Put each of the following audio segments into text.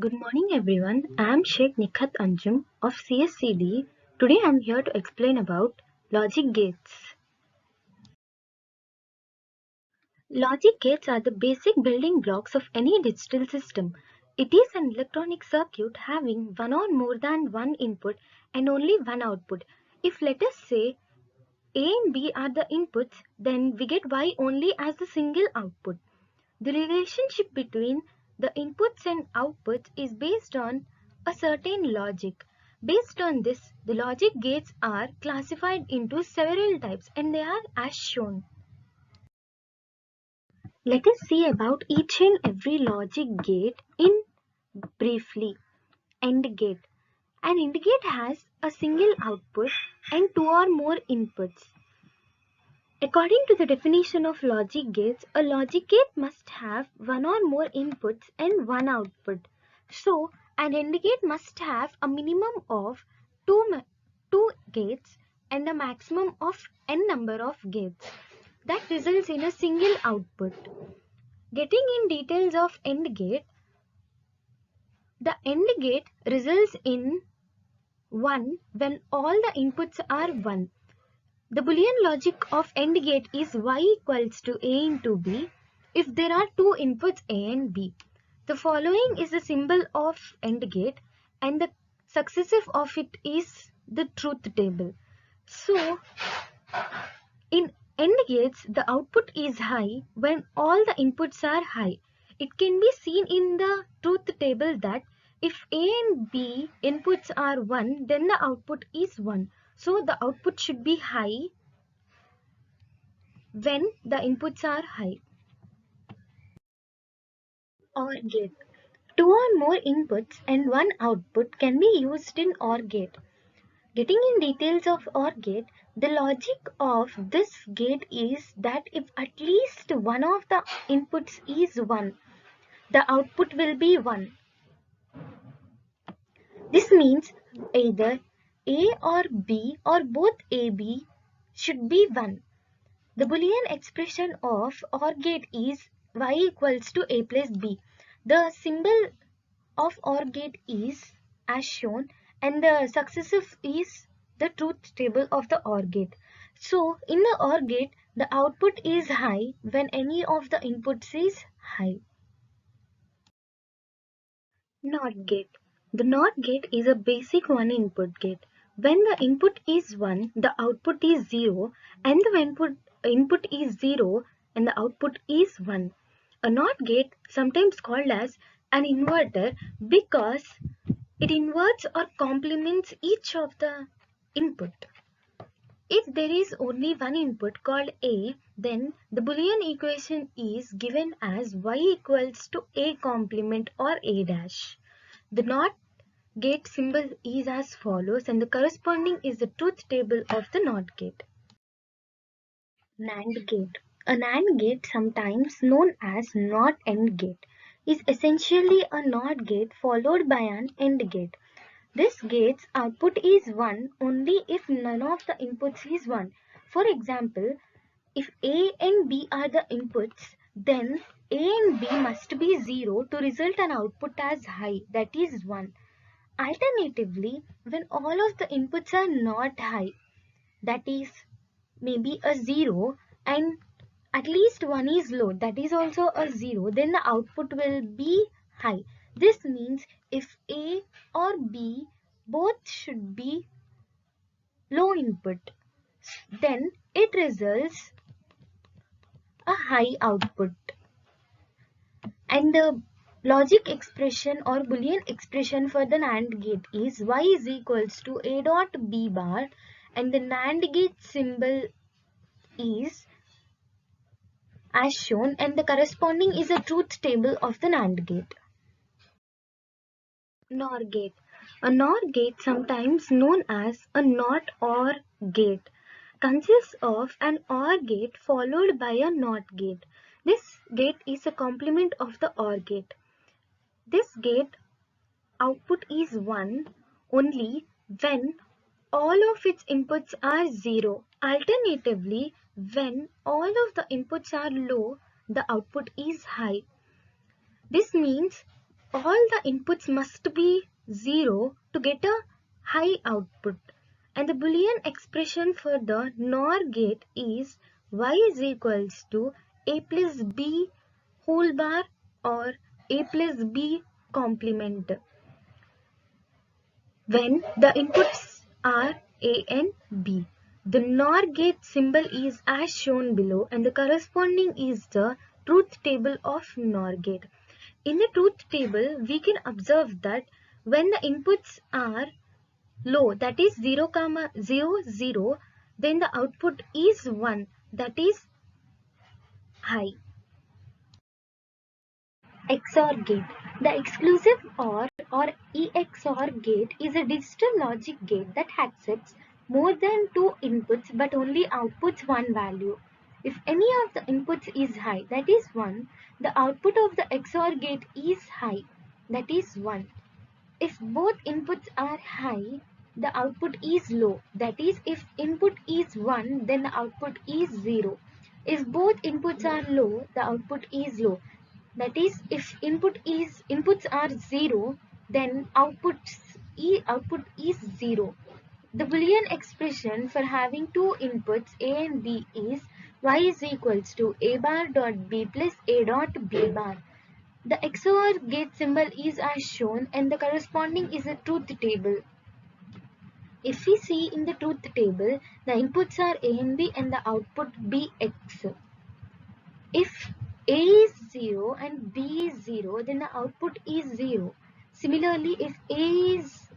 Good morning everyone. I am Sk.Nikhat Anjum of CSE-D. Today I am here to explain about logic gates. Logic gates are the basic building blocks of any digital system. It is an electronic circuit having one or more than one input and only one output. If let us say A and B are the inputs, then we get Y only as the single output. The relationship between the inputs and outputs is based on a certain logic. Based on this, the logic gates are classified into several types and they are as shown. Let us see about each and every logic gate in briefly. AND gate. An AND gate has a single output and two or more inputs. According to the definition of logic gates, a logic gate must have one or more inputs and one output. So, an AND gate must have a minimum of two gates and a maximum of n number of gates. That results in a single output. Getting in details of AND gate, the AND gate results in 1 when all the inputs are 1. The Boolean logic of AND gate is y equals to a into b if there are two inputs a and b. The following is the symbol of AND gate and the successive of it is the truth table. So, in AND gates, the output is high when all the inputs are high. It can be seen in the truth table that if A and B inputs are 1, then the output is 1. So the output should be high when the inputs are high. OR gate. Two or more inputs and one output can be used in OR gate. Getting in details of OR gate, the logic of this gate is that if at least one of the inputs is 1, the output will be 1. This means either A or B or both AB should be 1. The Boolean expression of OR gate is y equals to a plus b. The symbol of OR gate is as shown and the successive is the truth table of the OR gate. So in the OR gate, the output is high when any of the inputs is high. NOT gate. The NOT gate is a basic one input gate. When the input is 1, the output is 0 and the input is 0 and the output is 1. A NOT gate, sometimes called as an inverter because it inverts or complements each of the input. If there is only one input called A, then the Boolean equation is given as y equals to A complement or A dash. The NOT gate symbol is as follows and the corresponding is the truth table of the NOT gate. NAND gate. A NAND gate, sometimes known as NOT AND gate, is essentially a NOT gate followed by an AND gate. This gate's output is 1 only if none of the inputs is 1. For example, if A and B are the inputs, then A and B must be 0 to result an output as high, that is 1. Alternatively, when all of the inputs are not high, that is maybe a 0 and at least one is low, that is also a 0, then the output will be high. This means if A or B both should be low input, then it results a high output. And the logic expression or Boolean expression for the NAND gate is y is equals to a dot b bar and the NAND gate symbol is as shown and the corresponding is a truth table of the NAND gate. NOR gate. A NOR gate, sometimes known as a NOT OR gate, consists of an OR gate followed by a NOT gate. This gate is a complement of the OR gate. This gate output is 1 only when all of its inputs are 0. Alternatively, when all of the inputs are low, the output is high. This means all the inputs must be 0 to get a high output. And the Boolean expression for the NOR gate is y is equals to a plus b whole bar or a plus b complement when the inputs are a and b. The NOR gate symbol is as shown below and the corresponding is the truth table of NOR gate. In the truth table, we can observe that when the inputs are low, that is 0, 0, 0, then the output is 1, that is high. XOR gate. The exclusive or EXOR gate is a digital logic gate that accepts more than two inputs but only outputs one value. If any of the inputs is high, that is 1, the output of the XOR gate is high, that is 1. If both inputs are high, the output is low. That is, if input is 1, then the output is 0. If both inputs are low, the output is low. That is, if inputs are 0, then output is 0. The Boolean expression for having two inputs A and B is y is equals to a bar dot b plus a dot b bar. The XOR gate symbol is as shown and the corresponding is a truth table. If we see in the truth table, the inputs are A and B and the output BX. If A is 0 and B is 0, then the output is 0. Similarly, if A is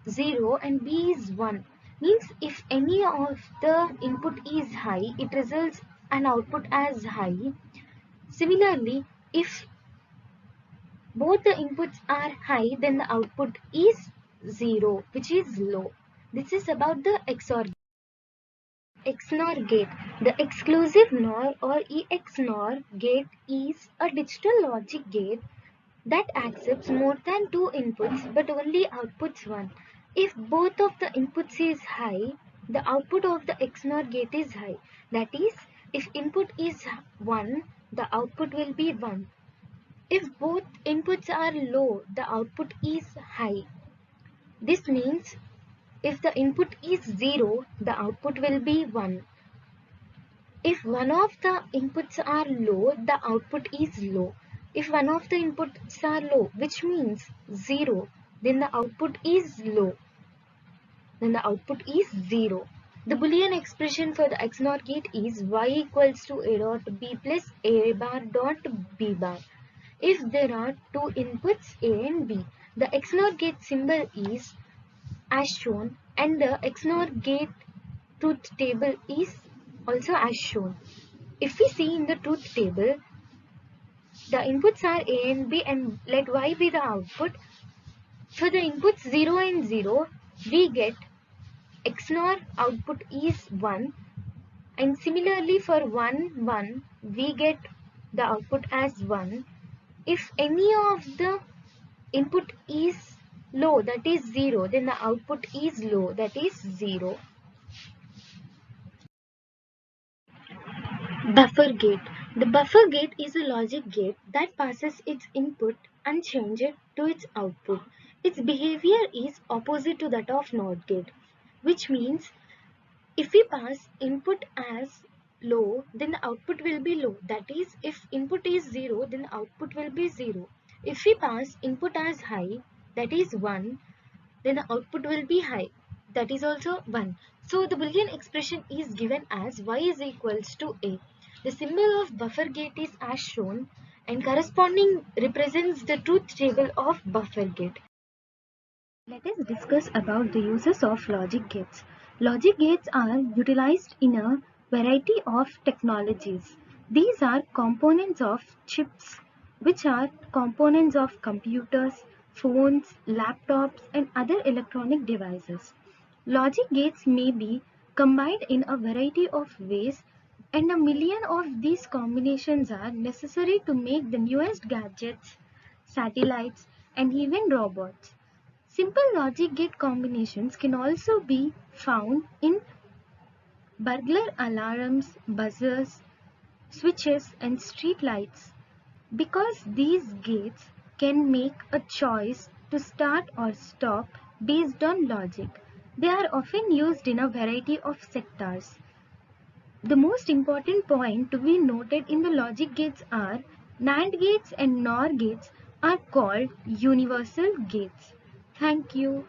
0 and B is 1, means if any of the input is high, it results an output as high. Similarly, if both the inputs are high, then the output is 0, which is low. This is about the XNOR gate. The exclusive NOR or EXNOR gate is a digital logic gate that accepts more than two inputs but only outputs one. If both of the inputs is high, the output of the XNOR gate is high. That is, if input is 1, the output will be 1. If both inputs are low, the output is high. This means if the input is 0, the output will be 1. If one of the inputs are low, the output is low. If one of the inputs are low, which means 0, then the output is low. Then the output is 0. The Boolean expression for the XNOR gate is y equals to a dot b plus a bar dot b bar. If there are two inputs A and B, the XNOR gate symbol is as shown and the XNOR gate truth table is also as shown. If we see in the truth table, the inputs are A and B and let Y be the output. For the inputs 0 and 0, we get XNOR output is 1 and similarly for 1, 1, we get the output as 1. If any of the input is low, that is 0, then the output is low, that is 0. Buffer gate. The buffer gate is a logic gate that passes its input unchanged to its output. Its behavior is opposite to that of NOT gate, which means if we pass input as low, then the output will be low. That is, if input is 0, then the output will be 0. If we pass input as high, that is 1, then the output will be high, that is also 1. So the Boolean expression is given as y is equals to a. The symbol of buffer gate is as shown and corresponding represents the truth table of buffer gate. Let us discuss about the uses of logic gates. Logic gates are utilized in a variety of technologies. These are components of chips, which are components of computers, phones, laptops, and other electronic devices. Logic gates may be combined in a variety of ways, and a million of these combinations are necessary to make the newest gadgets, satellites, and even robots. Simple logic gate combinations can also be found in burglar alarms, buzzers, switches, and street lights. Because these gates can make a choice to start or stop based on logic. They are often used in a variety of sectors. The most important point to be noted in the logic gates are NAND gates and NOR gates are called universal gates. Thank you.